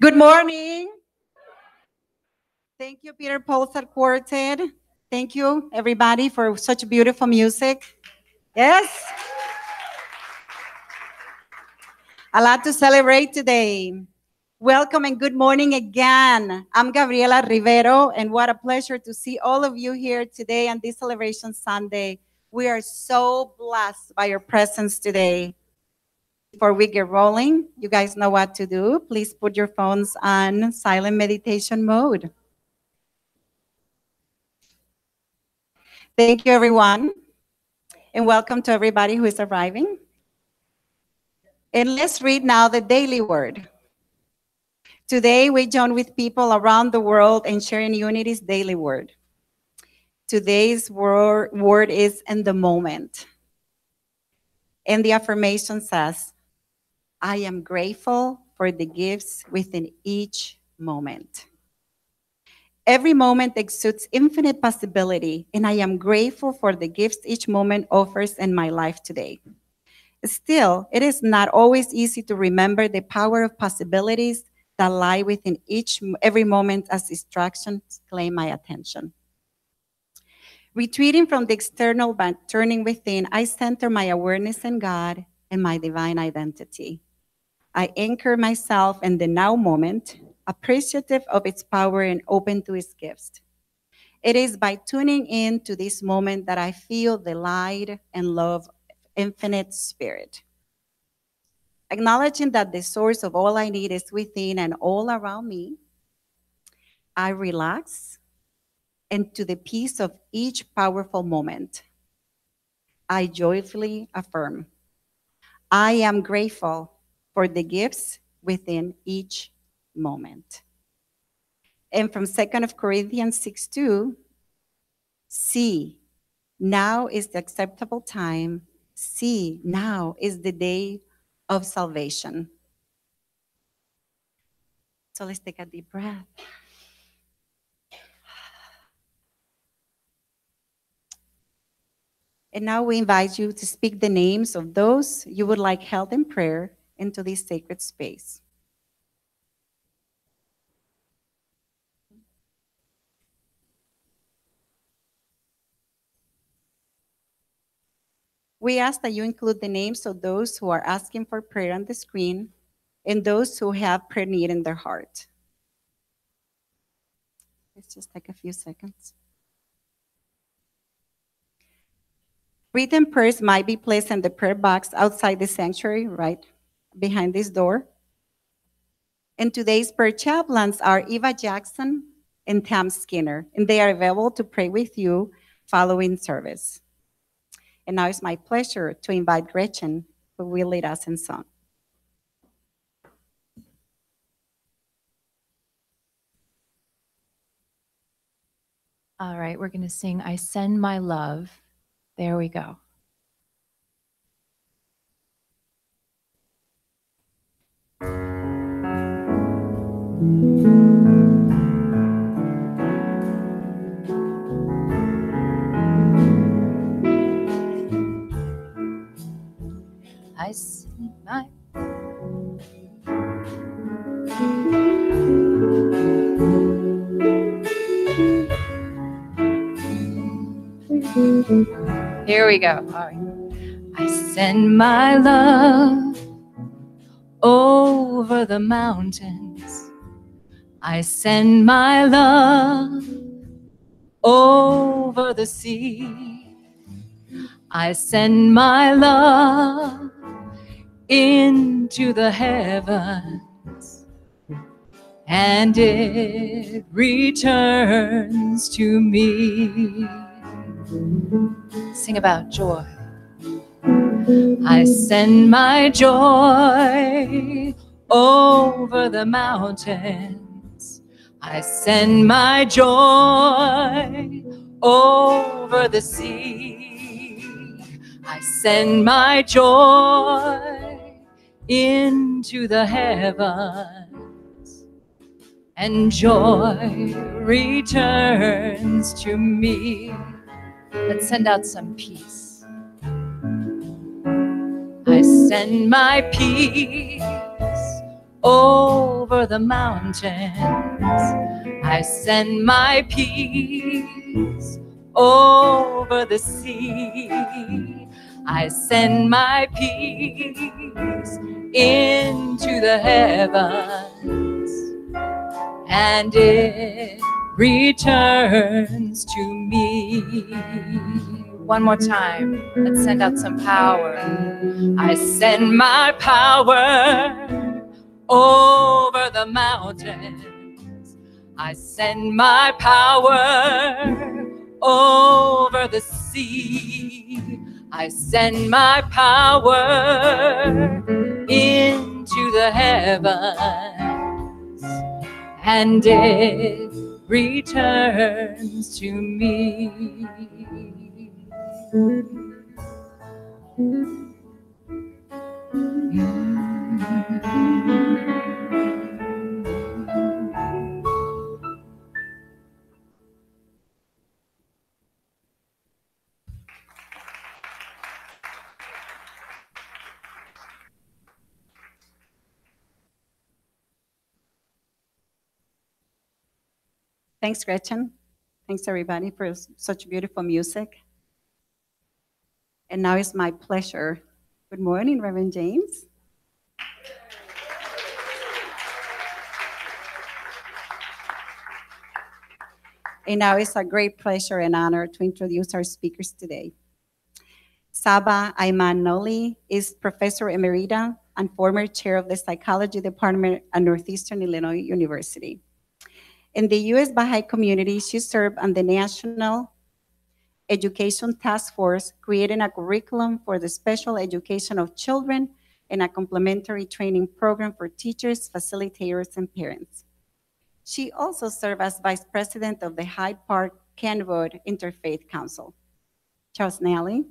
Good morning. Thank you, Peter Polzak Quartet. Thank you, everybody, for such beautiful music. Yes. A lot to celebrate today. Welcome and good morning again. I'm Gabriela Rivero, and what a pleasure to see all of you here today on this Celebration Sunday. We are so blessed by your presence today. Before we get rolling, you guys know what to do. Please put your phones on silent meditation mode. Thank you, everyone, and welcome to everybody who is arriving. And let's read now the daily word. Today, we join with people around the world and sharing Unity's daily word. Today's word is in the moment. And the affirmation says, I am grateful for the gifts within each moment. Every moment exudes infinite possibility, and I am grateful for the gifts each moment offers in my life today. Still, it is not always easy to remember the power of possibilities that lie within every moment as distractions claim my attention. Retreating from the external but turning within, I center my awareness in God and my divine identity. I anchor myself in the now moment, appreciative of its power and open to its gifts. It is by tuning in to this moment that I feel the light and love of infinite spirit. Acknowledging that the source of all I need is within and all around me, I relax into the peace of each powerful moment. I joyfully affirm, I am grateful for the gifts within each moment. And from 2 Corinthians 6:2, see, now is the acceptable time. See, now is the day of salvation. So let's take a deep breath. And now we invite you to speak the names of those you would like held in prayer into this sacred space. We ask that you include the names of those who are asking for prayer on the screen and those who have prayer need in their heart. Let's just take a few seconds. Written prayers might be placed in the prayer box outside the sanctuary, right behind this door. And today's prayer chaplains are Eva Jackson and Tam Skinner, and they are available to pray with you following service. And now it's my pleasure to invite Gretchen, who will lead us in song. All right, we're going to sing I Send My Love. There we go. I send my Here we go. All right. I send my love over the mountains. I send my love over the sea. I send my love into the heavens, and it returns to me. Sing about joy. I send my joy over the mountains. I send my joy over the sea. I send my joy into the heavens, and joy returns to me. Let's send out some peace. I send my peace over the mountains. I send my peace over the sea. I send my peace into the heavens, and it returns to me. One more time. Let's send out some power. I send my power over the mountains. I send my power over the sea. I send my power into the heavens, and it returns to me. Thanks, Gretchen. Thanks, everybody, for such beautiful music. And now it's my pleasure. Good morning, Reverend James. And now it's a great pleasure and honor to introduce our speakers today. Saba Ayman-Nolley is Professor Emerita and former chair of the Psychology Department at Northeastern Illinois University. In the U.S. Baha'i community, she served on the National Education Task Force, creating a curriculum for the special education of children and a complementary training program for teachers, facilitators, and parents. She also served as vice president of the Hyde Park Kenwood Interfaith Council. Charles Nelly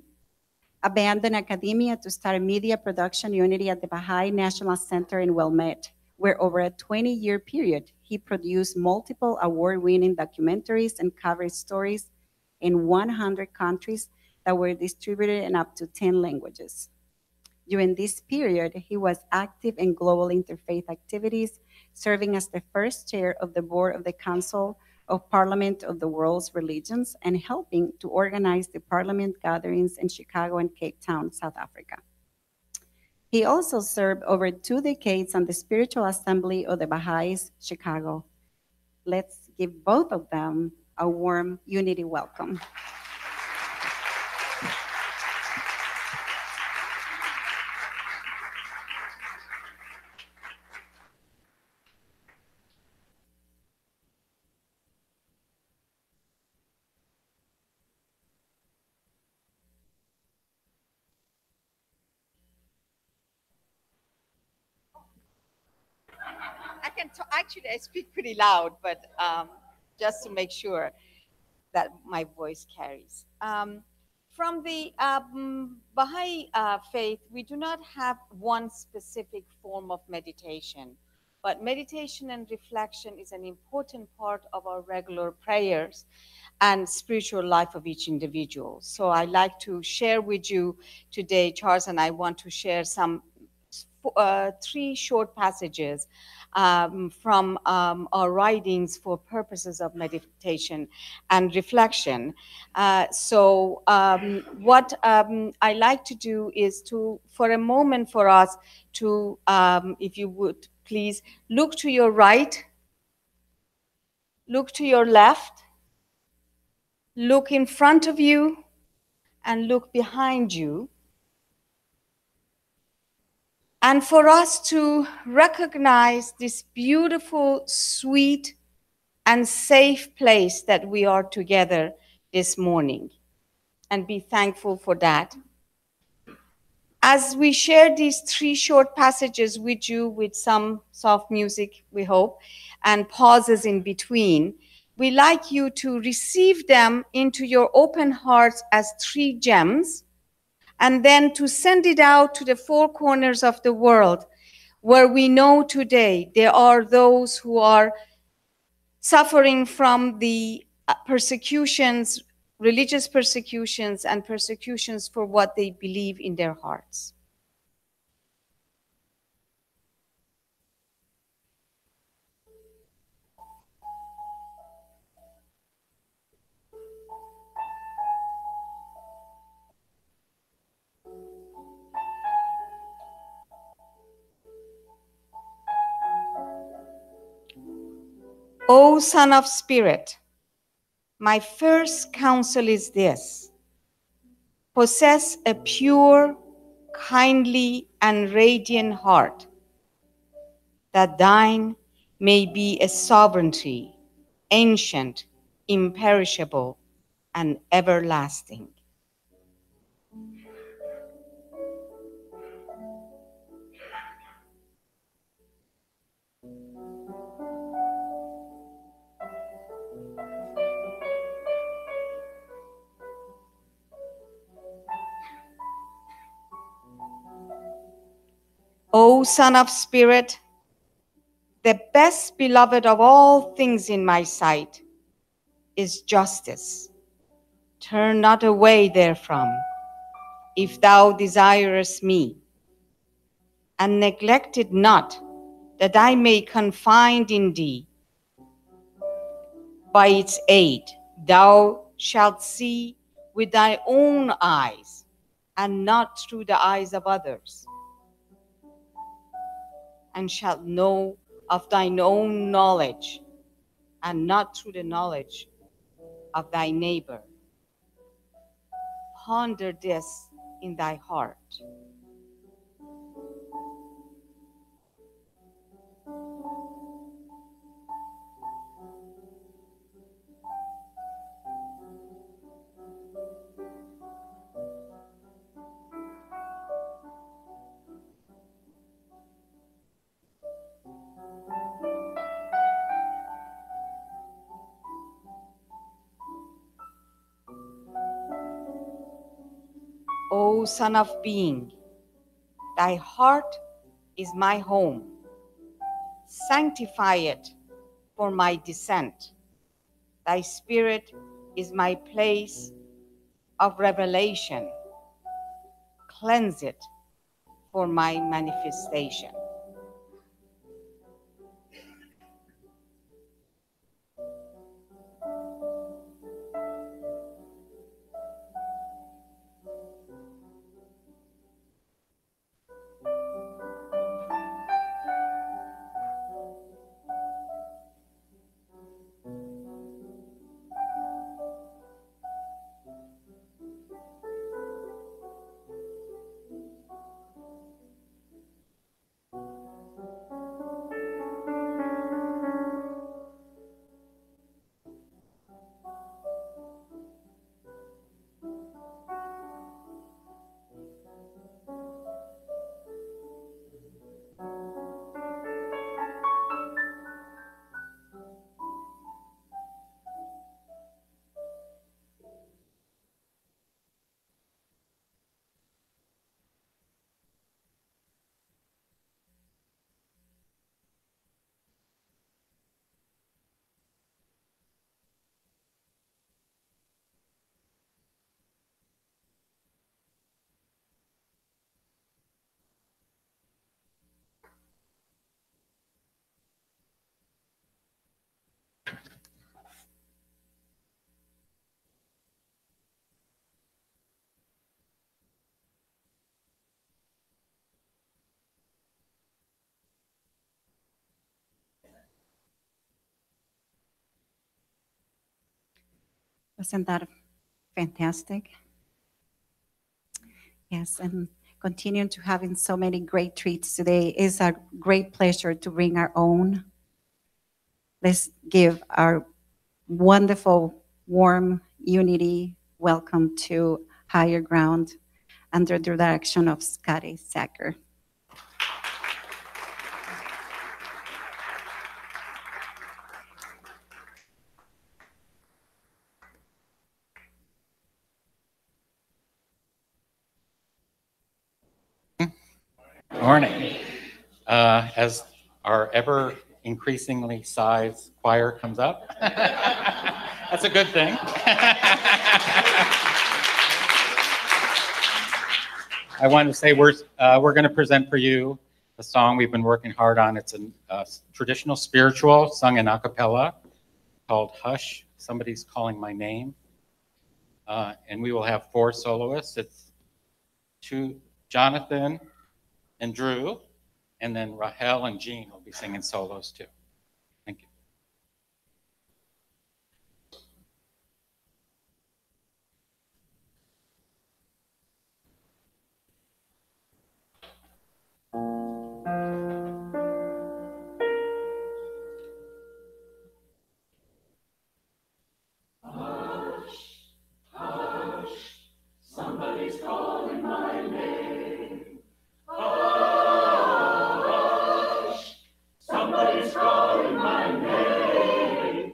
abandoned academia to start a media production unit at the Baha'i National Center in Wilmette, where over a 20-year period, he produced multiple award-winning documentaries and covered stories in 100 countries that were distributed in up to 10 languages. During this period, he was active in global interfaith activities, serving as the first chair of the board of the Council of Parliament of the World's Religions and helping to organize the parliament gatherings in Chicago and Cape Town, South Africa. He also served over 2 decades on the Spiritual Assembly of the Baha'is, Chicago. Let's give both of them a warm unity welcome. Actually, I speak pretty loud, but just to make sure that my voice carries. From the Baha'i faith, we do not have one specific form of meditation, but meditation and reflection is an important part of our regular prayers and spiritual life of each individual. So I like to share with you today, Charles and I want to share some 3 short passages from our writings for purposes of meditation and reflection. What I like to do is for a moment for us to, if you would please, look to your right, look to your left, look in front of you, and look behind you. And for us to recognize this beautiful, sweet, and safe place that we are together this morning, and be thankful for that. As we share these 3 short passages with you with some soft music, we hope, and pauses in between, we like you to receive them into your open hearts as 3 gems, and then to send it out to the 4 corners of the world where we know today there are those who are suffering from the persecutions, religious persecutions, and persecutions for what they believe in their hearts. O Son of Spirit, my first counsel is this: possess a pure, kindly, and radiant heart, that thine may be a sovereignty, ancient, imperishable, and everlasting. O Son of Spirit, the best beloved of all things in my sight is justice. Turn not away therefrom, if thou desirest me, and neglect it not, that I may confide in thee. By its aid, thou shalt see with thy own eyes, and not through the eyes of others, and shalt know of thine own knowledge, and not through the knowledge of thy neighbor. Ponder this in thy heart. O Son of Being, thy heart is my home. Sanctify it for my descent. Thy spirit is my place of revelation. Cleanse it for my manifestation. Wasn't that fantastic? Yes, and continuing to having so many great treats today is a great pleasure to bring our own. Let's give our wonderful, warm unity welcome to Higher Ground. under the direction of Scotty Sacker. Morning. As our ever increasingly sized choir comes up, that's a good thing. I wanted to say we're going to present for you a song we've been working hard on. It's a traditional spiritual sung in a cappella called Hush, Somebody's Calling My Name. And we will have 4 soloists. It's Jonathan and Drew, and then Rahel and Jean will be singing solos too. Thank you. Somebody's calling my name. Somebody's calling my name.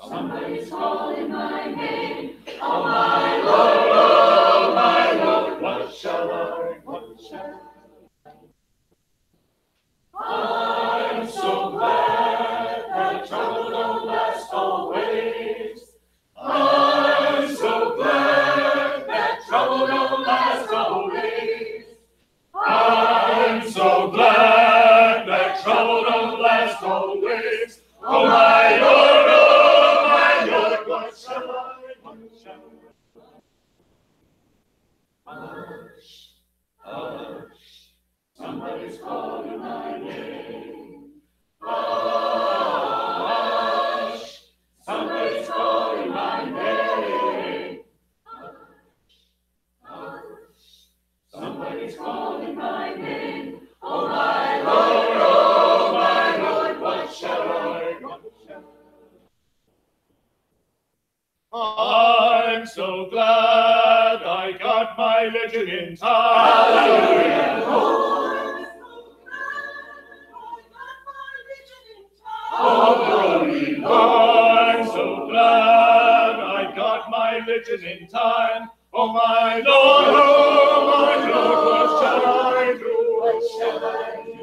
Somebody's calling my name. Oh my Lord, what shall I, what shall I? I'm so glad that trouble don't last always. I'm so glad that trouble don't last always. I'm so glad that trouble don't last always. Oh my Lord, what shall I, what shall I? Hush, hush, somebody's calling my name. Hush, somebody's calling my name. Hush, somebody's calling my name. Oh my Lord, what shall I, what shall I? I'm so glad I got my legend in time. Hallelujah, Lord. Oh, glory, I'm so glad I got my legend in time. Oh my Lord, what shall I do? What shall I do?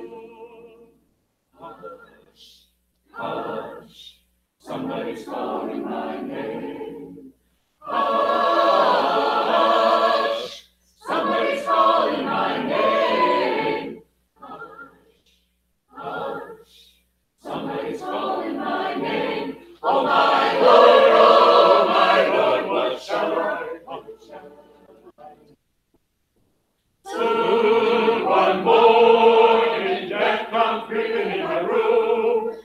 Hush, hush, somebody's calling my name. Hush, somebody's calling my name. Hush, hush, somebody's calling my name. Oh my Lord, what shall I, what shall I? Soon one morning, death comes creeping in my room.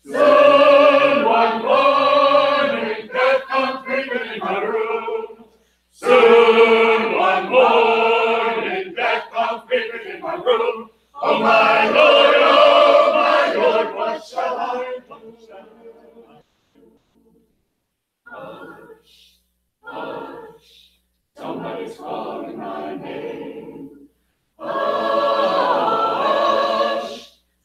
Soon one morning, death comes creeping in my room. Soon one morning, death comes creeping in my room. Oh my Lord, what shall I, what shall I? Hush, hush, somebody's calling my name. Hush,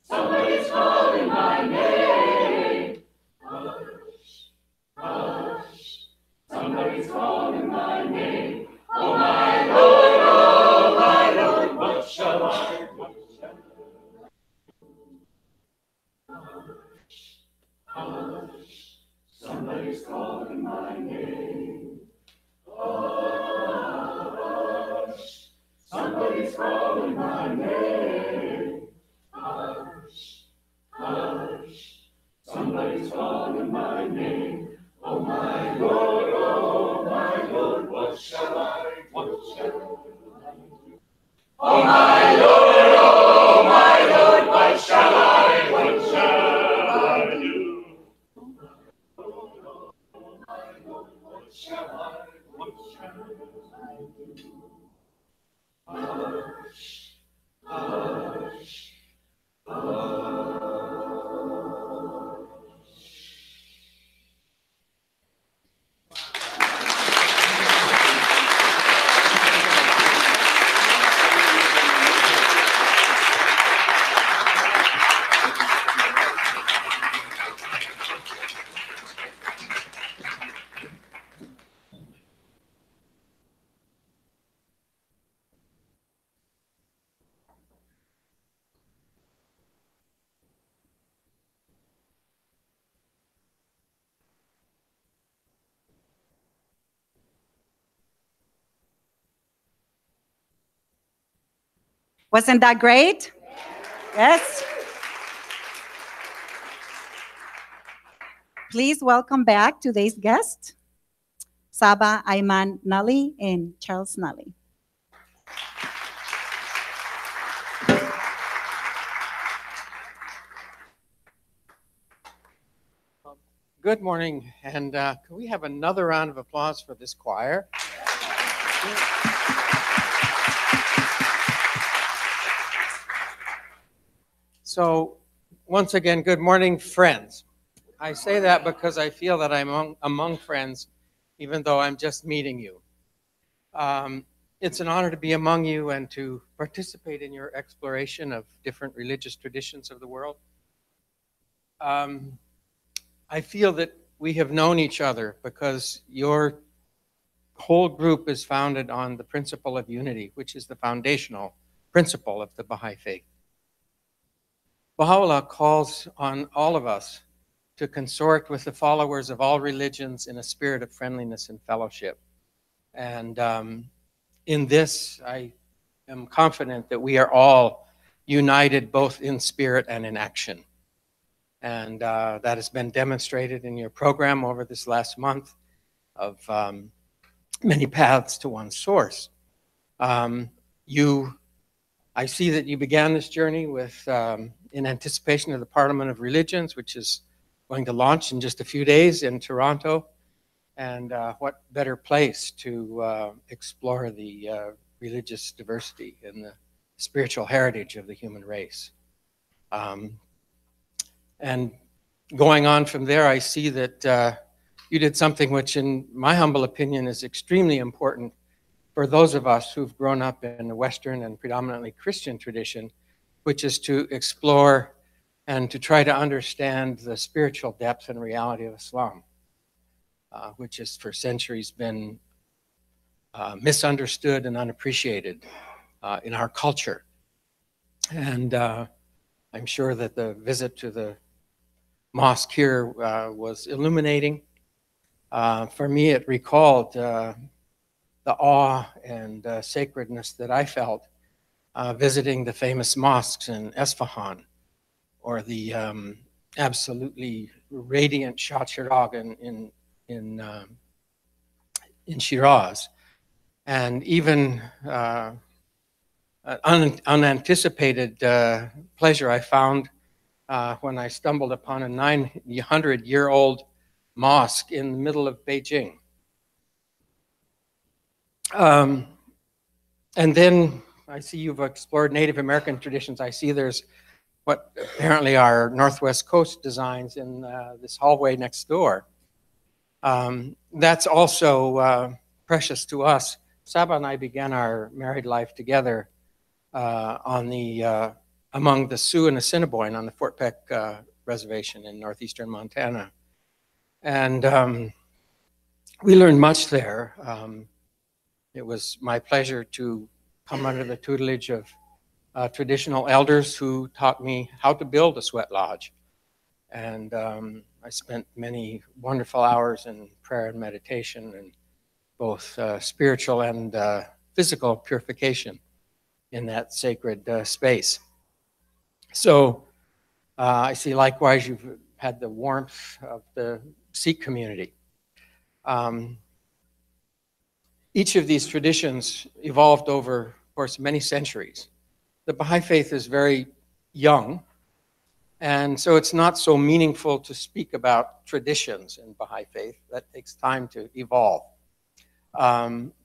somebody's calling my name. Hush, hush, somebody's calling my name. Oh my Lord, what shall I, what shall I? Hush, hush, somebody's calling my name. Hush, somebody's calling my name. Hush, hush, somebody's calling my name. Oh my Lord, what shall I, what shall I? Oh my Lord, what shall I, what shall I do? What shall I, what shall I do? Hush, hush, hush. Wasn't that great? Yes. Please welcome back today's guests, Saba, Ayman-Nolley, and Charles Nolley. Good morning, and can we have another round of applause for this choir? So, once again, good morning, friends. I say that because I feel that I'm among friends, even though I'm just meeting you. It's an honor to be among you and to participate in your exploration of different religious traditions of the world. I feel that we have known each other because your whole group is founded on the principle of unity, which is the foundational principle of the Baha'i faith. Baha'u'llah calls on all of us to consort with the followers of all religions in a spirit of friendliness and fellowship. And in this, I am confident that we are all united both in spirit and in action. And that has been demonstrated in your program over this last month of many paths to one source. I see that you began this journey with, in anticipation of the Parliament of Religions, which is going to launch in just a few days in Toronto. And what better place to explore the religious diversity and the spiritual heritage of the human race. And going on from there, I see that you did something which, in my humble opinion, is extremely important for those of us who've grown up in the Western and predominantly Christian tradition, which is to explore and to try to understand the spiritual depth and reality of Islam, which has for centuries been misunderstood and unappreciated in our culture. And I'm sure that the visit to the mosque here was illuminating. For me, it recalled the awe and sacredness that I felt visiting the famous mosques in Esfahan, or the absolutely radiant Shah Chirag in Shiraz, and even unanticipated pleasure I found when I stumbled upon a 900-year-old mosque in the middle of Beijing. And then I see you've explored Native American traditions. I see there's what apparently are Northwest Coast designs in this hallway next door. That's also precious to us. Saba and I began our married life together on the among the Sioux and Assiniboine on the Fort Peck Reservation in northeastern Montana. And we learned much there. It was my pleasure to come under the tutelage of traditional elders who taught me how to build a sweat lodge. And I spent many wonderful hours in prayer and meditation, and both spiritual and physical purification in that sacred space. So I see likewise you've had the warmth of the Sikh community. Each of these traditions evolved over, of course, many centuries. The Baha'i faith is very young, and so it's not so meaningful to speak about traditions in Baha'i faith. That takes time to evolve.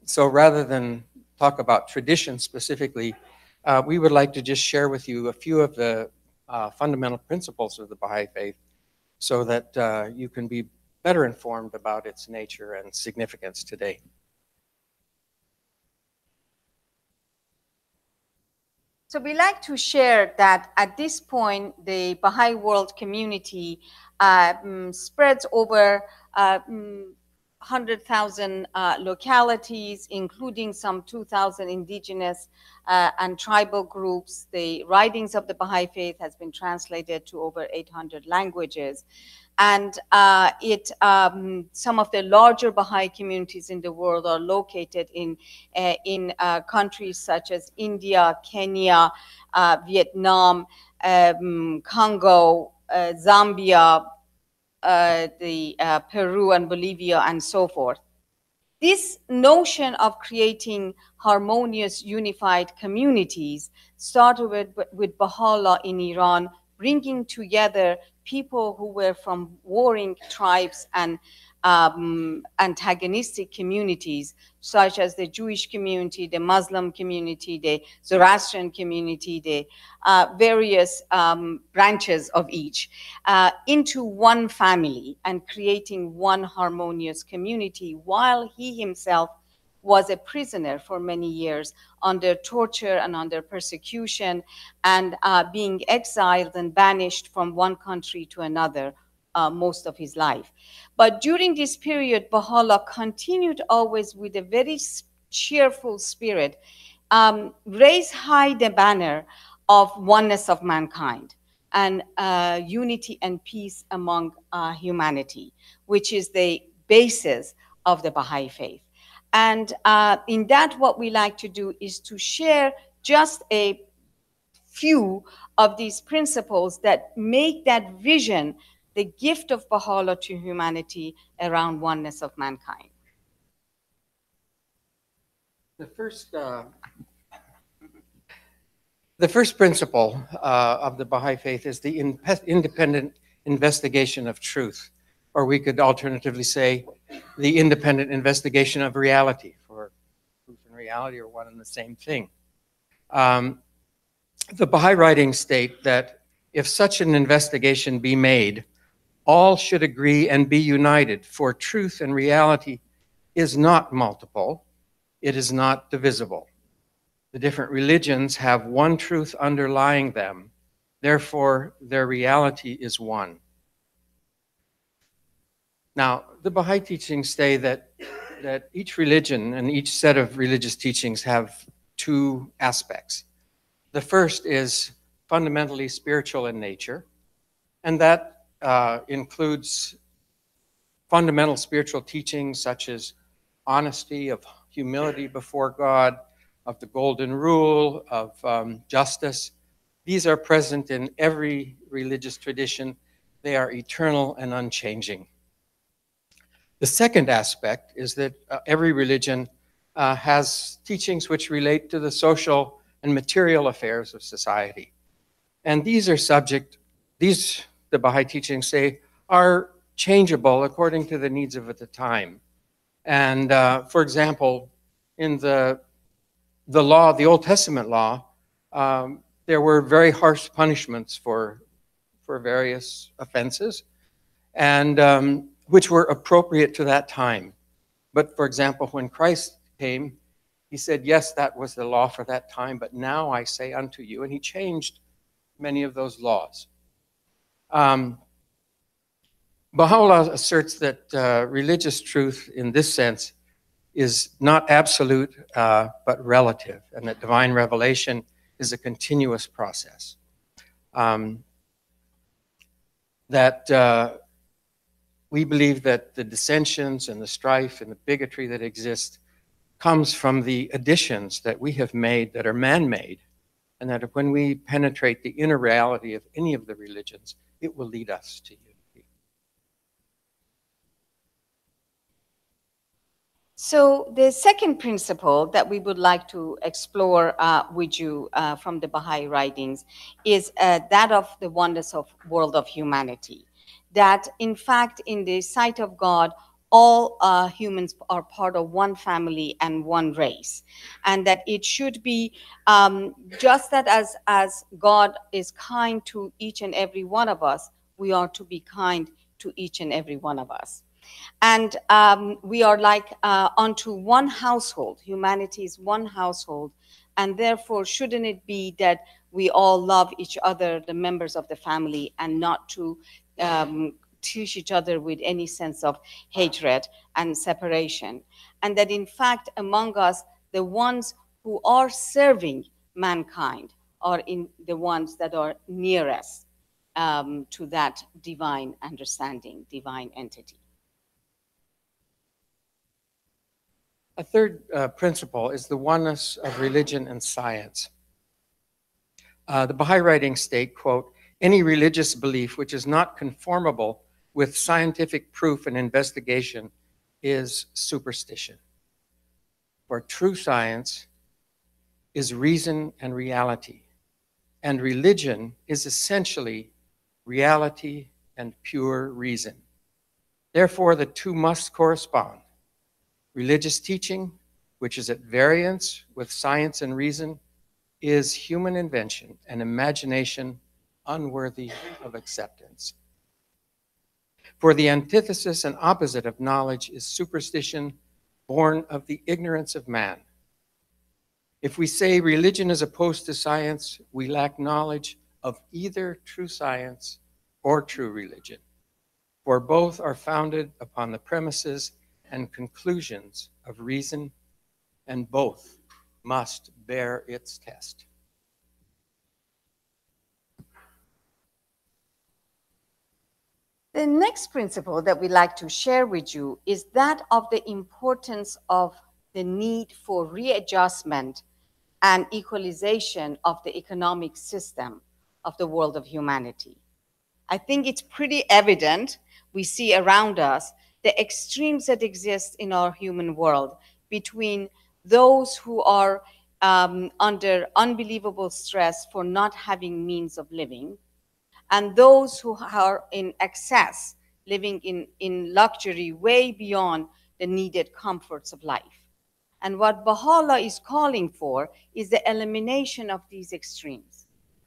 So rather than talk about traditions specifically, we would like to just share with you a few of the fundamental principles of the Baha'i faith so that you can be better informed about its nature and significance today. So we like to share that at this point, the Baha'i world community spreads over 100,000 localities, including some 2,000 indigenous and tribal groups. The writings of the Baha'i Faith has been translated to over 800 languages. And some of the larger Baha'i communities in the world are located in countries such as India, Kenya, Vietnam, Congo, Zambia, Peru and Bolivia, and so forth. This notion of creating harmonious, unified communities started with Baha'u'llah in Iran, bringing together people who were from warring tribes and antagonistic communities, such as the Jewish community, the Muslim community, the Zoroastrian community, the various branches of each, into one family and creating one harmonious community, while he himself was a prisoner for many years under torture and under persecution, and being exiled and banished from one country to another most of his life. But during this period, Baha'u'llah continued always with a very cheerful spirit, raise high the banner of oneness of mankind and unity and peace among humanity, which is the basis of the Baha'i Faith. And in that, what we like to do is to share just a few of these principles that make that vision, the gift of Baha'u'llah to humanity, around oneness of mankind. The first principle of the Baha'i Faith is the independent investigation of truth, or we could alternatively say the independent investigation of reality, for truth and reality are one and the same thing. The Baha'i writings state that if such an investigation be made, all should agree and be united, for truth and reality is not multiple, it is not divisible. The different religions have one truth underlying them, therefore their reality is one. Now, the Baha'i teachings say that each religion and each set of religious teachings have two aspects. The first is fundamentally spiritual in nature, and that includes fundamental spiritual teachings such as honesty, of humility before God, of the golden rule, of justice. These are present in every religious tradition. They are eternal and unchanging. The second aspect is that every religion has teachings which relate to the social and material affairs of society. And these are the Baha'i teachings say, are changeable according to the needs of the time. And for example, in the law, the Old Testament law, there were very harsh punishments for various offenses, and which were appropriate to that time. But for example, when Christ came, he said, yes, that was the law for that time, but now I say unto you, and he changed many of those laws. Baha'u'llah asserts that religious truth in this sense is not absolute, but relative, and that divine revelation is a continuous process. We believe that the dissensions and the strife and the bigotry that exist comes from the additions that we have made that are man-made, and that when we penetrate the inner reality of any of the religions, it will lead us to unity. So the second principle that we would like to explore with you from the Baha'i writings is that of the oneness of world of humanity. That in fact, in the sight of God, all humans are part of one family and one race. And that it should be just that as God is kind to each and every one of us, we are to be kind to each and every one of us. And we are like unto one household. Humanity is one household. And therefore, shouldn't it be that we all love each other, the members of the family, and not to teach each other with any sense of hatred and separation. And that in fact, among us, the ones who are serving mankind are in the ones that are nearest to that divine understanding, divine entity. A third principle is the oneness of religion and science. The Baha'i writings state, quote, any religious belief which is not conformable with scientific proof and investigation is superstition. For true science is reason and reality, and religion is essentially reality and pure reason. Therefore, the two must correspond. Religious teaching, which is at variance with science and reason, is human invention and imagination unworthy of acceptance. For the antithesis and opposite of knowledge is superstition born of the ignorance of man. If we say religion is opposed to science, we lack knowledge of either true science or true religion, for both are founded upon the premises and conclusions of reason, and both must bear its test. The next principle that we like to share with you is that of the importance of the need for readjustment and equalization of the economic system of the world of humanity. I think it's pretty evident, we see around us, the extremes that exist in our human world between those who are under unbelievable stress for not having means of living, and those who are in excess, living in luxury way beyond the needed comforts of life. And what Baha'u'llah is calling for is the elimination of these extremes,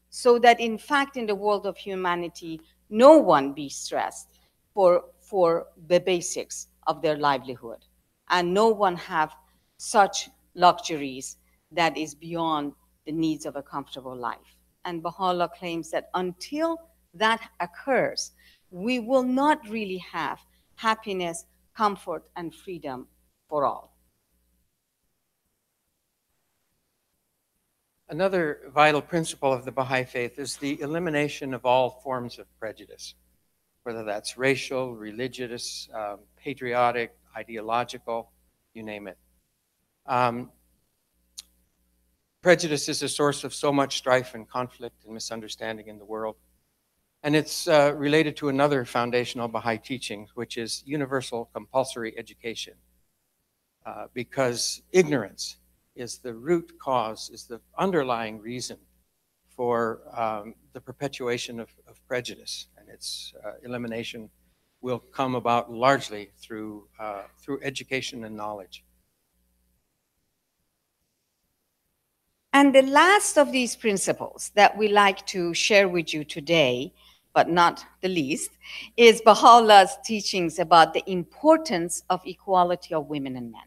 so that in fact in the world of humanity, no one be stressed for the basics of their livelihood, and no one have such luxuries that is beyond the needs of a comfortable life. And Baha'u'llah claims that until that occurs, we will not really have happiness, comfort, and freedom for all. Another vital principle of the Baha'i faith is the elimination of all forms of prejudice, whether that's racial, religious, patriotic, ideological, you name it. Prejudice is a source of so much strife and conflict and misunderstanding in the world. And it's related to another foundational Baha'i teaching, which is universal compulsory education. Because ignorance is the root cause, is the underlying reason for the perpetuation of prejudice. And its elimination will come about largely through education and knowledge. And the last of these principles that we like to share with you today, but not the least, is Baha'u'llah's teachings about the importance of equality of women and men.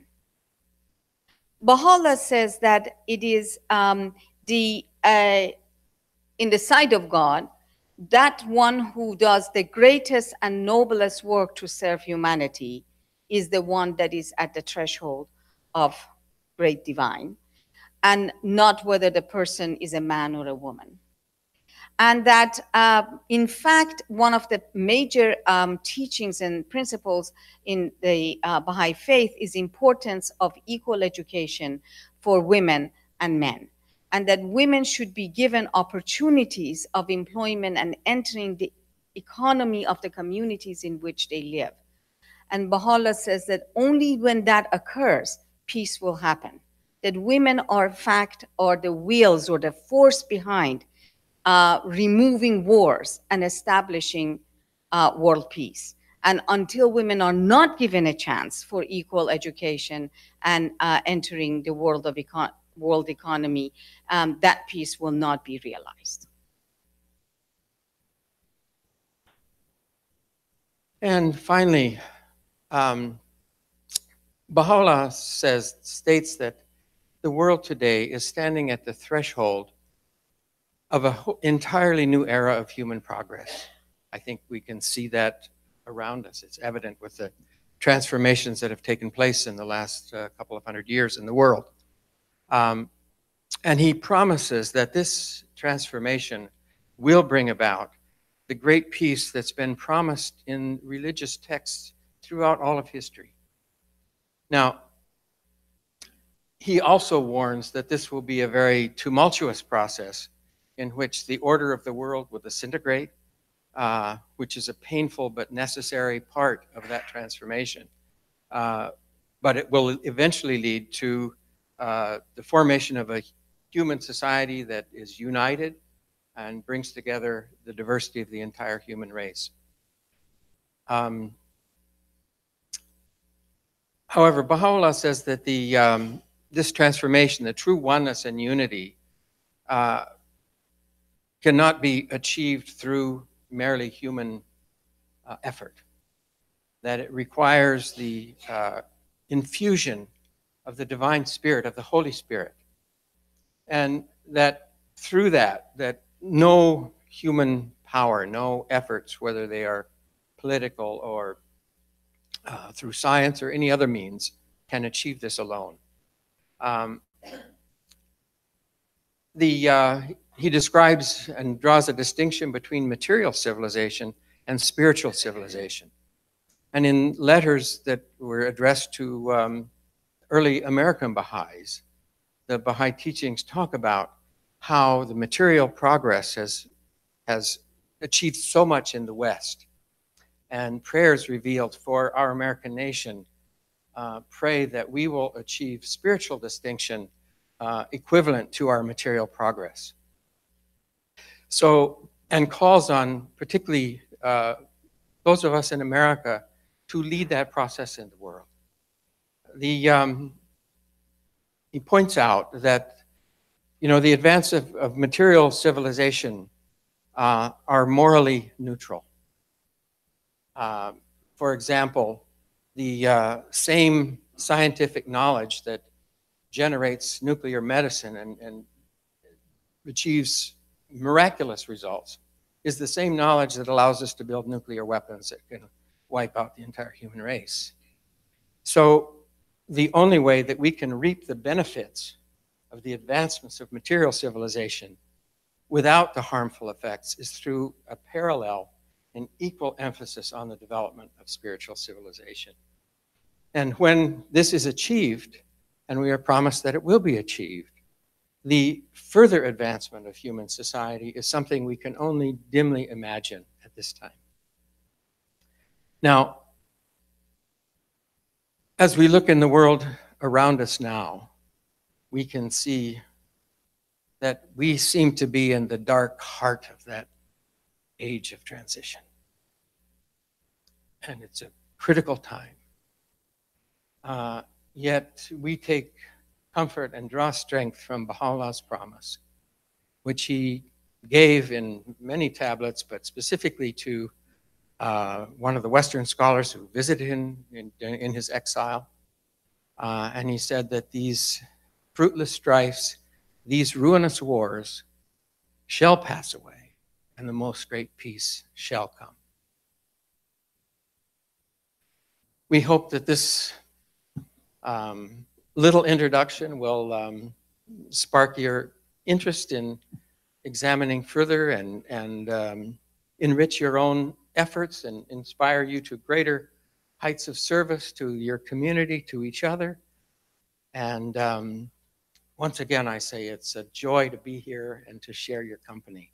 Baha'u'llah says that it is in the sight of God, that one who does the greatest and noblest work to serve humanity is the one that is at the threshold of great divine, and not whether the person is a man or a woman. And that, in fact, one of the major teachings and principles in the Baha'i faith is the importance of equal education for women and men, and that women should be given opportunities of employment and entering the economy of the communities in which they live. And Baha'u'llah says that only when that occurs, peace will happen. That women are, in fact, are the wheels or the force behind removing wars and establishing world peace. And until women are not given a chance for equal education and entering the world economy, that peace will not be realized. And finally, Baha'u'llah states that the world today is standing at the threshold of an entirely new era of human progress. I think we can see that around us. It's evident with the transformations that have taken place in the last couple of hundred years in the world. And he promises that this transformation will bring about the great peace that's been promised in religious texts throughout all of history. Now, he also warns that this will be a very tumultuous process in which the order of the world will disintegrate, which is a painful but necessary part of that transformation. But it will eventually lead to the formation of a human society that is united and brings together the diversity of the entire human race. However, Baha'u'llah says that this transformation, the true oneness and unity, cannot be achieved through merely human effort, that it requires the infusion of the divine spirit, of the Holy Spirit, and that through that no human power, no efforts, whether they are political or through science or any other means, can achieve this alone. He describes and draws a distinction between material civilization and spiritual civilization. And in letters that were addressed to early American Baha'is, the Baha'i teachings talk about how the material progress has achieved so much in the West. And prayers revealed for our American nation pray that we will achieve spiritual distinction equivalent to our material progress. So, and calls on particularly those of us in America to lead that process in the world. He points out that, you know, the advance of material civilization are morally neutral. For example, the same scientific knowledge that generates nuclear medicine and achieves miraculous results is the same knowledge that allows us to build nuclear weapons that can wipe out the entire human race. So the only way that we can reap the benefits of the advancements of material civilization without the harmful effects is through a parallel and equal emphasis on the development of spiritual civilization. And when this is achieved, and we are promised that it will be achieved, the further advancement of human society is something we can only dimly imagine at this time. Now, as we look in the world around us now, we can see that we seem to be in the dark heart of that age of transition. And it's a critical time. Yet we take comfort and draw strength from Baha'u'llah's promise, which he gave in many tablets, but specifically to one of the Western scholars who visited him in his exile. And he said that these fruitless strifes, these ruinous wars shall pass away, and the most great peace shall come. We hope that this little introduction will spark your interest in examining further and enrich your own efforts and inspire you to greater heights of service to your community, to each other. And once again, I say it's a joy to be here and to share your company.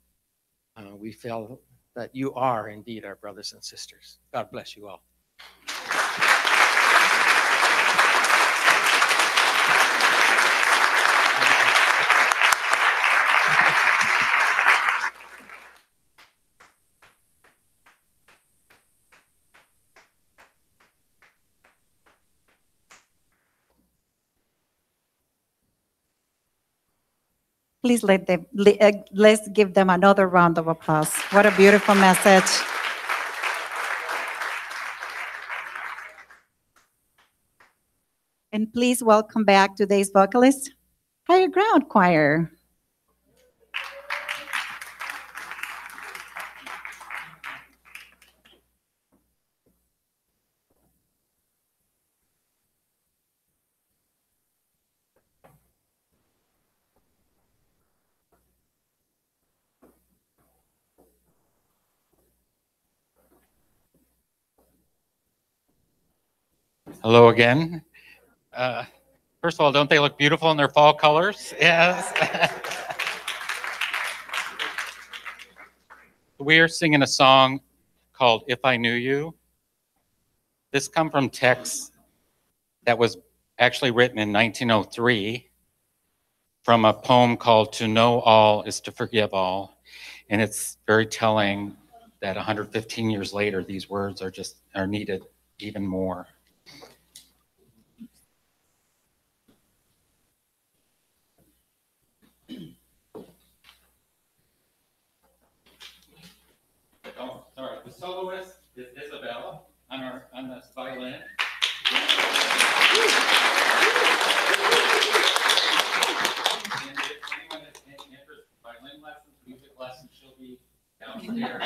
We feel that you are indeed our brothers and sisters. God bless you all. Please let's give them another round of applause. What a beautiful message. And please welcome back today's vocalist, Higher Ground Choir. Hello again. First of all, don't they look beautiful in their fall colors? Yes. We are singing a song called If I Knew You. This comes from text that was actually written in 1903 from a poem called To Know All is to Forgive All. And it's very telling that 115 years later, these words are needed even more. Oh, sorry. The soloist is Isabella on the violin. And if anyone is interested in violin lessons, music lessons, she'll be downstairs.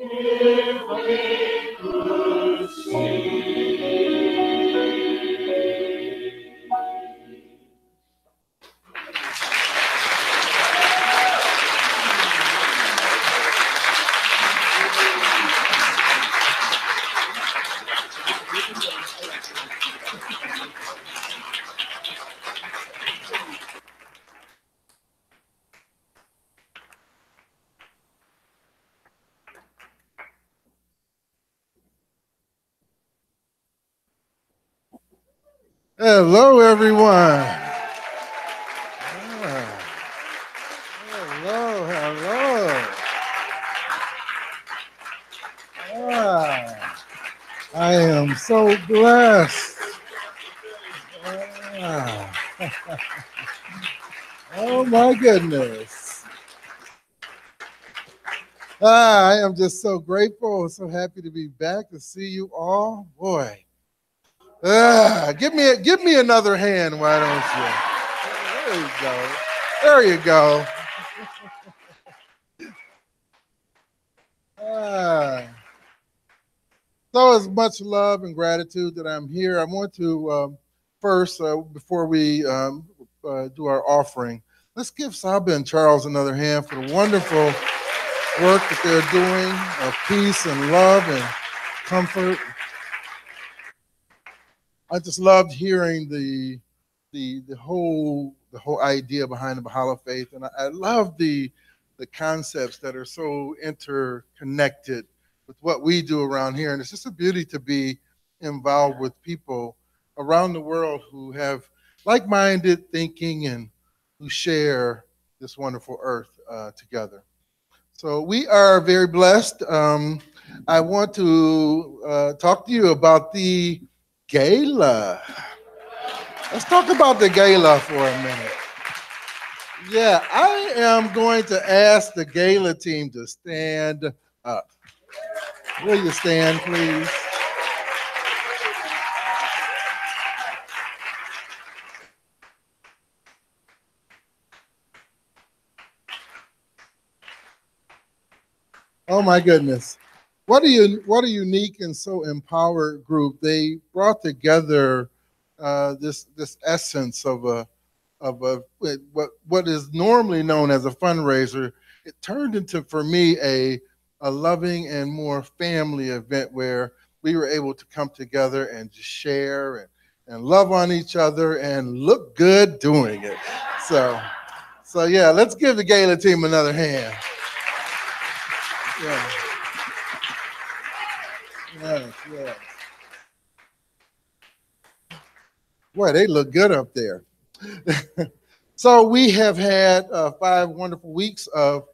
If we could see. Hello, everyone. Hello, hello. I am so blessed. Oh, my goodness. I am just so grateful, so happy to be back to see you all. Boy. Give me another hand, why don't you? There you go. There you go. So as much love and gratitude that I'm here, I want to first, before we do our offering, let's give Saba and Charles another hand for the wonderful work that they're doing of peace and love and comfort. I just loved hearing the whole idea behind the Baha'i faith, and I love the concepts that are so interconnected with what we do around here. And it's just a beauty to be involved with people around the world who have like-minded thinking and who share this wonderful earth together. So we are very blessed. I want to talk to you about the gala. Let's talk about the gala for a minute. Yeah, I am going to ask the gala team to stand up. Will you stand, please? Oh my goodness. What a unique and so empowered group. They brought together this essence of what is normally known as a fundraiser. It turned into, for me, a loving and more family event where we were able to come together and just share and love on each other and look good doing it. So yeah, let's give the gala team another hand. Yeah. Yes. Boy, they look good up there. So we have had 5 wonderful weeks of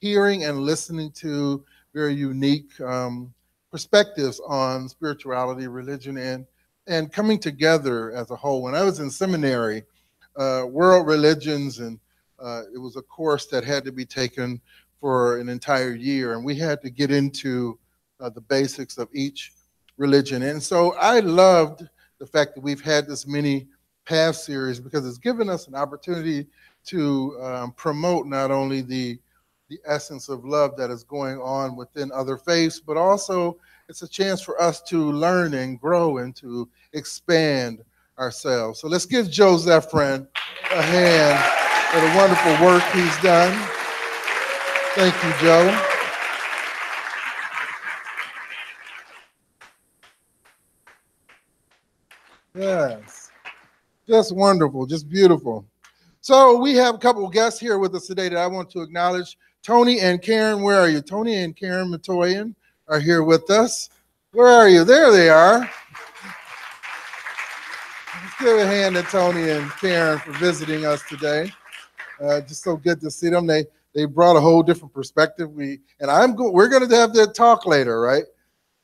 hearing and listening to very unique perspectives on spirituality, religion, and coming together as a whole. When I was in seminary, world religions, and it was a course that had to be taken for an entire year, and we had to get into the basics of each religion. And so I loved the fact that we've had this mini path series because it's given us an opportunity to promote not only the essence of love that is going on within other faiths, but also it's a chance for us to learn and grow and to expand ourselves. So let's give Joe Zephyrin a hand for the wonderful work he's done. Thank you, Joe. Yes, just wonderful, just beautiful. So we have a couple of guests here with us today that I want to acknowledge. Tony and Karen, where are you? Tony and Karen Matoyan are here with us. Where are you? There they are. Let's give a hand to Tony and Karen for visiting us today. Just so good to see them. They brought a whole different perspective. We're going to have that talk later, right?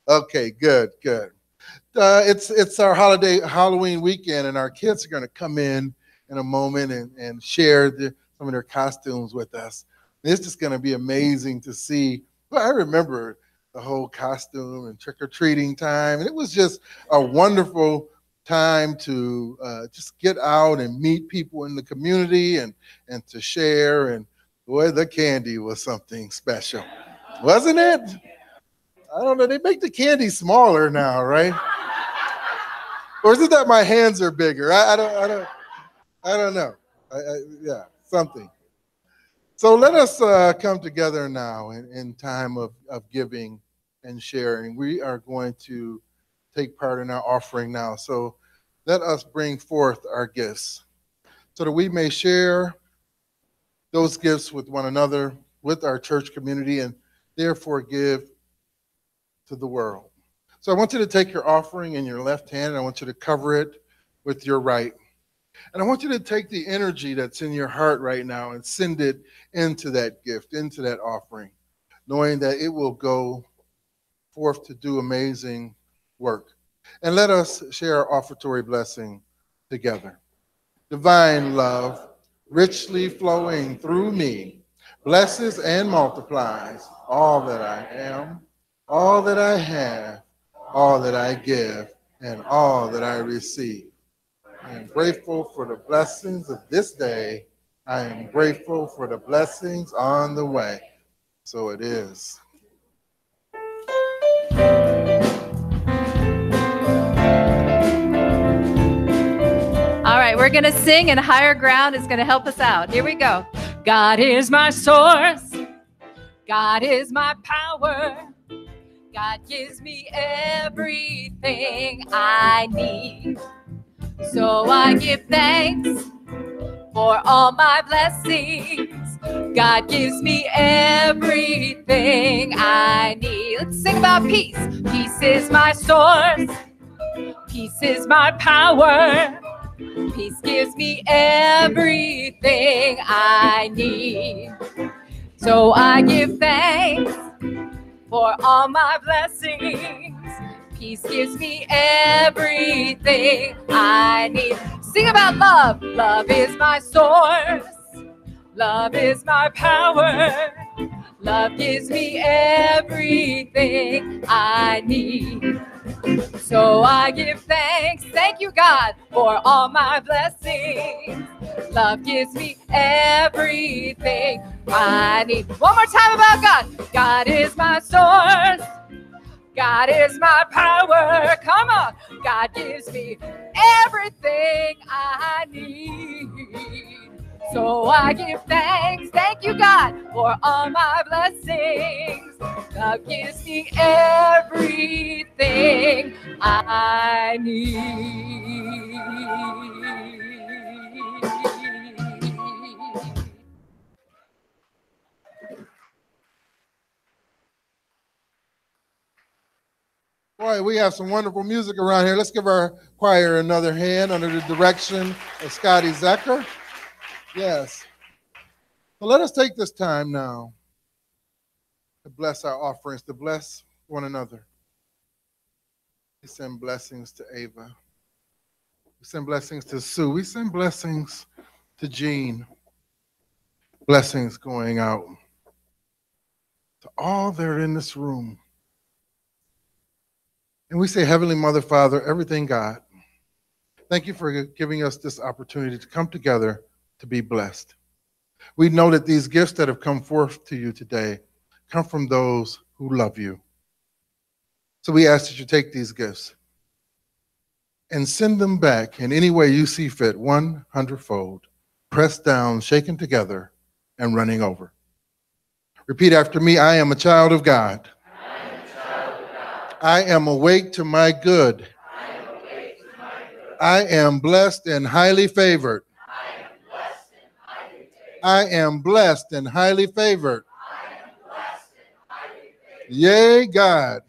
Okay, good. It's our Halloween weekend, and our kids are going to come in a moment and share some of their costumes with us. It's just going to be amazing to see. Well, I remember the whole costume and trick-or-treating time, and it was just a wonderful time to just get out and meet people in the community and to share. And boy, the candy was something special, wasn't it? I don't know. They make the candy smaller now, right? Or is it that my hands are bigger? I don't know. Yeah, something. So let us come together now in time of giving and sharing. We are going to take part in our offering now. So let us bring forth our gifts so that we may share those gifts with one another, with our church community, and therefore give to the world. So I want you to take your offering in your left hand, and I want you to cover it with your right. And I want you to take the energy that's in your heart right now and send it into that gift, into that offering, knowing that it will go forth to do amazing work. And let us share our offertory blessing together. Divine love, richly flowing through me, blesses and multiplies all that I am, all that I have, all that I give, and all that I receive. I am grateful for the blessings of this day. I am grateful for the blessings on the way. So it is. All right, we're going to sing, and Higher Ground is going to help us out. Here we go. God is my source. God is my power. God gives me everything I need. So I give thanks for all my blessings. God gives me everything I need. Let's sing about peace. Peace is my source. Peace is my power. Peace gives me everything I need. So I give thanks for all my blessings. Peace gives me everything I need. Sing about love. Love is my source. Love is my power. Love gives me everything I need. So I give thanks, thank you God, for all my blessings. Love gives me everything I need. One more time about God. God is my source. God is my power. Come on. God gives me everything I need. So I give thanks, thank you God, for all my blessings. God gives me everything I need. Boy, we have some wonderful music around here. Let's give our choir another hand under the direction of Scotty Zecker. Yes. So let us take this time now to bless our offerings, to bless one another. We send blessings to Ava. We send blessings to Sue. We send blessings to Jean. Blessings going out to all that are in this room. And we say, Heavenly Mother, Father, everything God, thank you for giving us this opportunity to come together to be blessed. We know that these gifts that have come forth to you today come from those who love you. So we ask that you take these gifts and send them back in any way you see fit, 100-fold, pressed down, shaken together, and running over. Repeat after me, I am a child of God. I am awake to my good. I am blessed and highly favored. I am blessed and highly favored. Yay, God.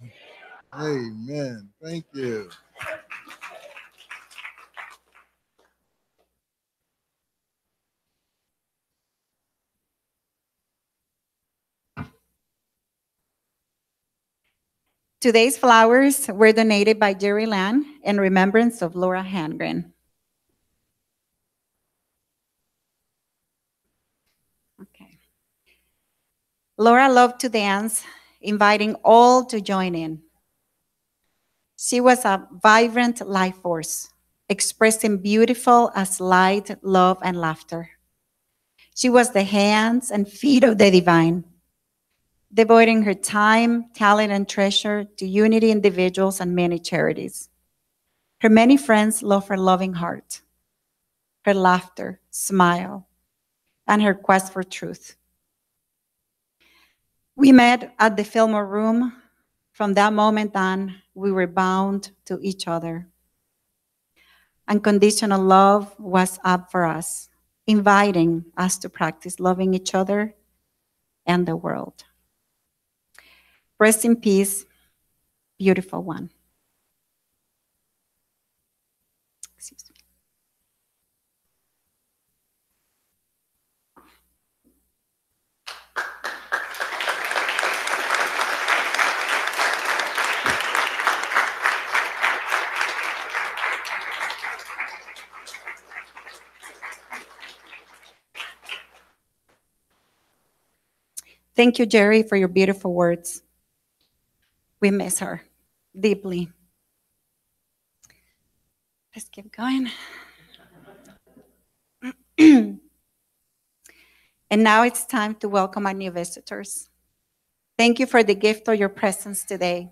Amen. Thank you. Today's flowers were donated by Jerry Land in remembrance of Laura Hangren. Okay. Laura loved to dance, inviting all to join in. She was a vibrant life force, expressing beautiful as light, love, and laughter. She was the hands and feet of the divine, devoting her time, talent, and treasure to unity individuals and many charities. Her many friends love her loving heart, her laughter, smile, and her quest for truth. We met at the Fillmore Room. From that moment on, we were bound to each other. Unconditional love was up for us, inviting us to practice loving each other and the world. Rest in peace, beautiful one. Excuse me. Thank you, Jerry, for your beautiful words. We miss her deeply. Let's keep going. And now it's time to welcome our new visitors. Thank you for the gift of your presence today.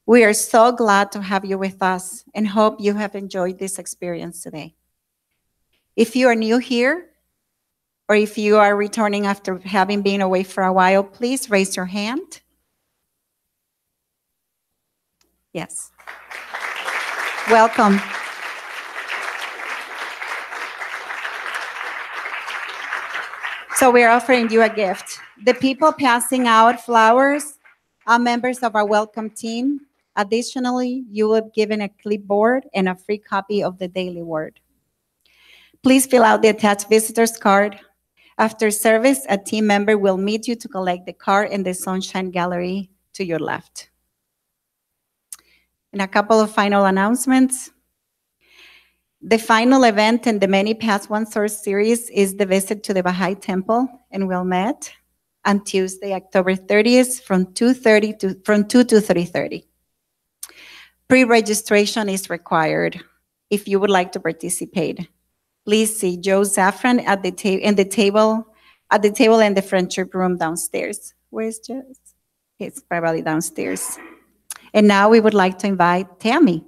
We are so glad to have you with us and hope you have enjoyed this experience today. If you are new here, or if you are returning after having been away for a while, please raise your hand. Yes. Welcome. So we're offering you a gift. The people passing out flowers are members of our welcome team. Additionally, you will be given a clipboard and a free copy of the Daily Word. Please fill out the attached visitor's card. After service, a team member will meet you to collect the card in the Sunshine Gallery to your left. And a couple of final announcements. The final event in the Many Paths One Source series is the visit to the Baha'i Temple in Wilmette on Tuesday, October 30th from 2 to 3:30. Pre-registration is required if you would like to participate. Please see Joe Zafran at the table in the friendship room downstairs. Where's Joe? He's probably downstairs. And now we would like to invite Tammy.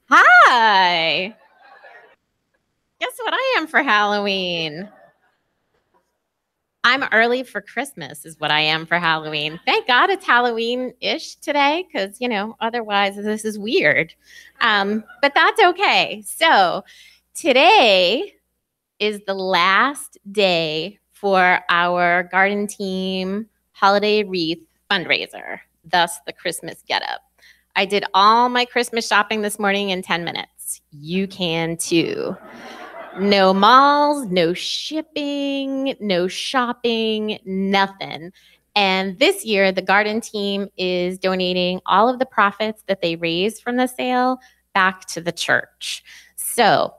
Hi. Guess what I am for Halloween? I'm early for Christmas is what I am for Halloween. Thank God it's Halloween-ish today because, otherwise this is weird. But that's okay. So today is the last day for our garden team holiday wreath fundraiser, thus the Christmas getup. I did all my Christmas shopping this morning in 10 minutes. You can too. No malls, no shipping, no shopping, nothing. And this year, the garden team is donating all of the profits that they raised from the sale back to the church. So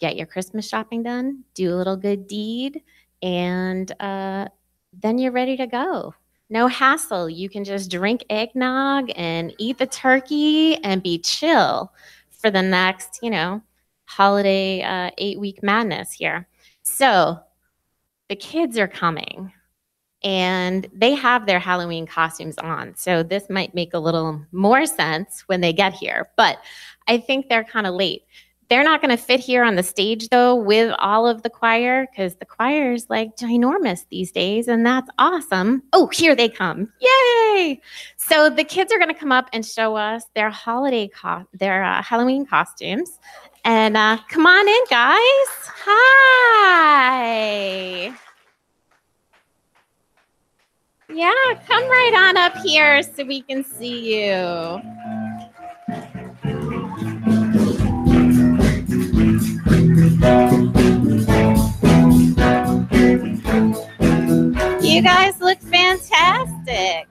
get your Christmas shopping done, do a little good deed, and then you're ready to go. No hassle. You can just drink eggnog and eat the turkey and be chill for the next, holiday 8-week madness here. So the kids are coming and they have their Halloween costumes on. So this might make a little more sense when they get here, but I think they're kind of late. They're not going to fit here on the stage, though, with all of the choir, because the choir is like ginormous these days, and that's awesome. Oh, here they come. Yay! So the kids are going to come up and show us their Halloween costumes. And come on in, guys. Hi. Yeah, come right on up here so we can see you. You guys look fantastic.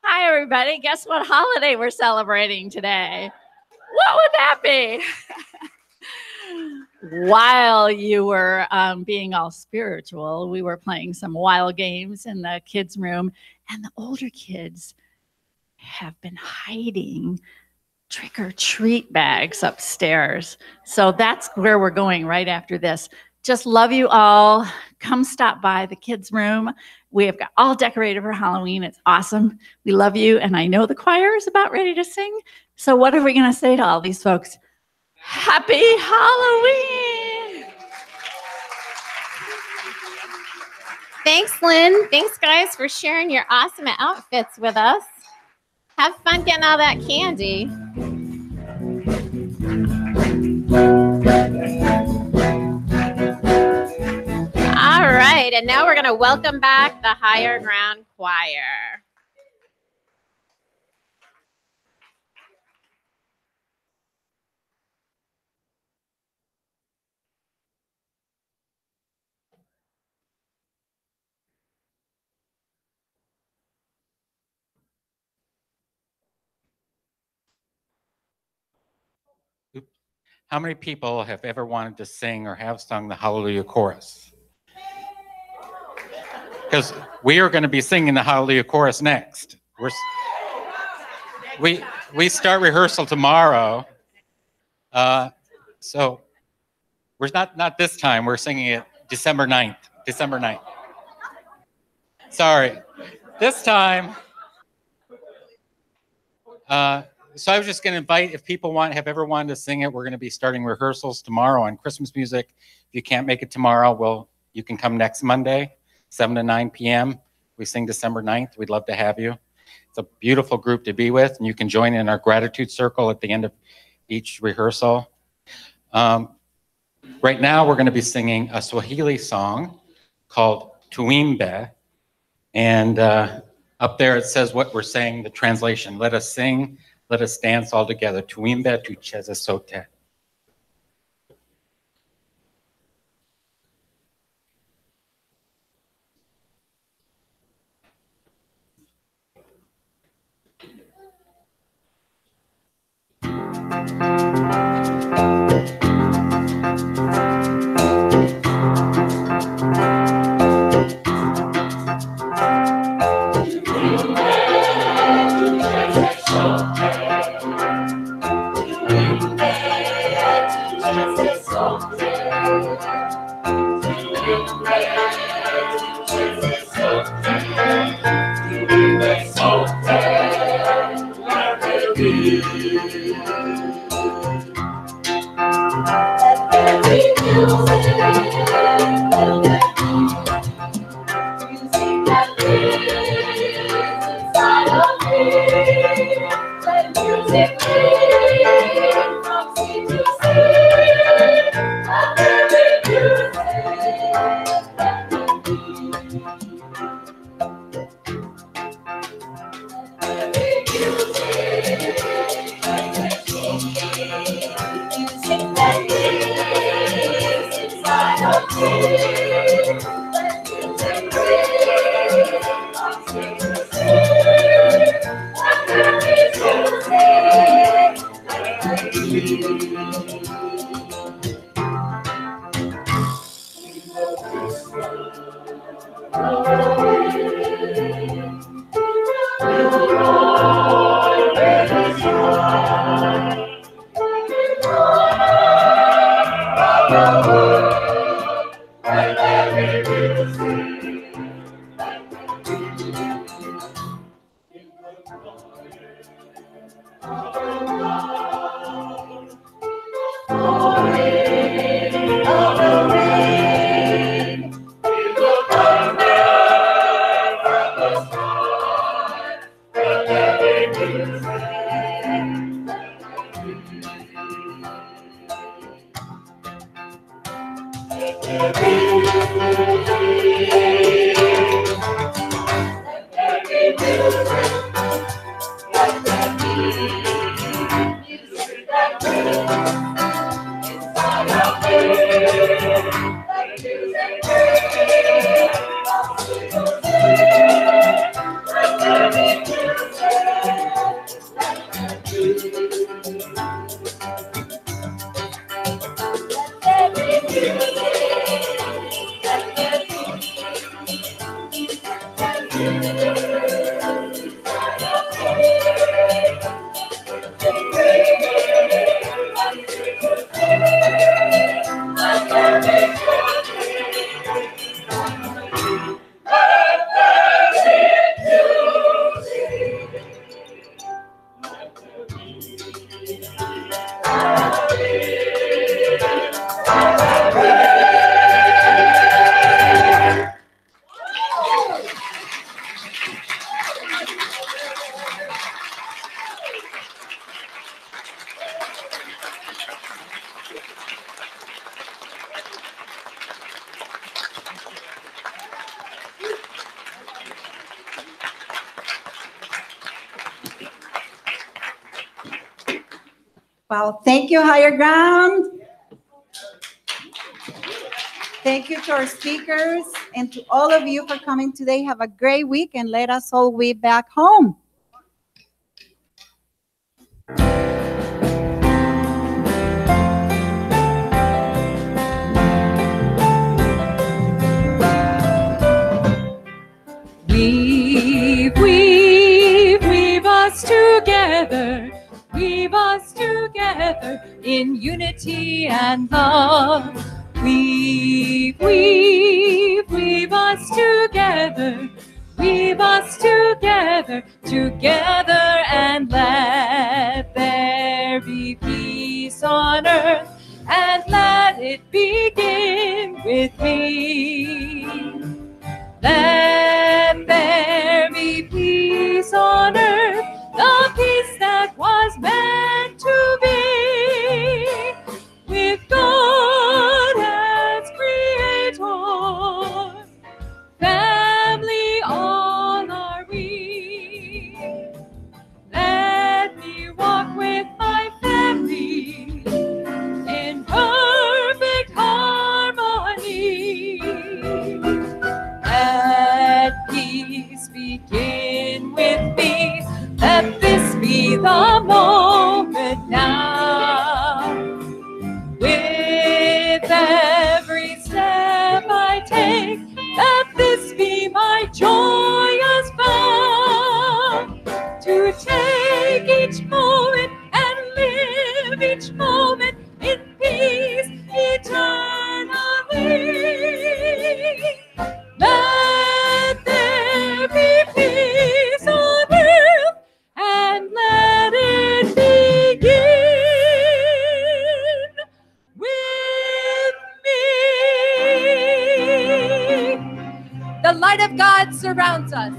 Hi, everybody. Guess what holiday we're celebrating today? What would that be? while you were being all spiritual, we were playing some wild games in the kids' room, and the older kids have been hiding trick-or-treat bags upstairs. So that's where we're going right after this. Just love you all. Come stop by the kids' room. We have got all decorated for Halloween. It's awesome. We love you, and I know the choir is about ready to sing. So what are we going to say to all these folks? Happy Halloween! Thanks, Lynn. Thanks, guys, for sharing your awesome outfits with us. Have fun getting all that candy. All right, and now we're going to welcome back the Higher Ground Choir. How many people have ever wanted to sing or have sung the Hallelujah Chorus? Because we are going to be singing the Hallelujah Chorus next. We start rehearsal tomorrow. So we're not this time. We're singing it December 9th. December 9th. Sorry. This time. So I was just going to invite, if people have ever wanted to sing it, we're going to be starting rehearsals tomorrow on Christmas music. If you can't make it tomorrow, you can come next Monday, 7 to 9 p.m. We sing December 9th. We'd love to have you. It's a beautiful group to be with, and you can join in our gratitude circle at the end of each rehearsal. Right now, we're going to be singing a Swahili song called Tuimbe, and up there it says what we're saying, the translation. Let us sing, let us dance all together. Tuimbe tucheze sote. Well, thank you, Higher Ground. Thank you to our speakers and to all of you for coming today. Have a great week and let us all weave back home. Weave, weave, weave us together. Weave us together in unity and love. Weave, weave, weave us together. Weave us together, together, and let there be peace on earth, and let it begin with me. Let there be peace on earth, the peace that was meant to be, with God as creator. Family all are we. Let me walk with my family in perfect harmony. Let peace begin with me. Let this be the moment now. With every step I take, let this be my joyous vow. To take each moment and live each moment in peace eternally. Let there be peace on earth, and let it begin with me. The light of God surrounds us.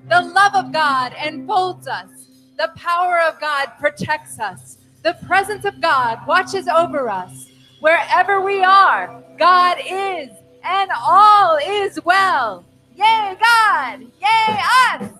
The love of God enfolds us. The power of God protects us. The presence of God watches over us. Wherever we are, God is, and all is well. Yay, God! Yay, us!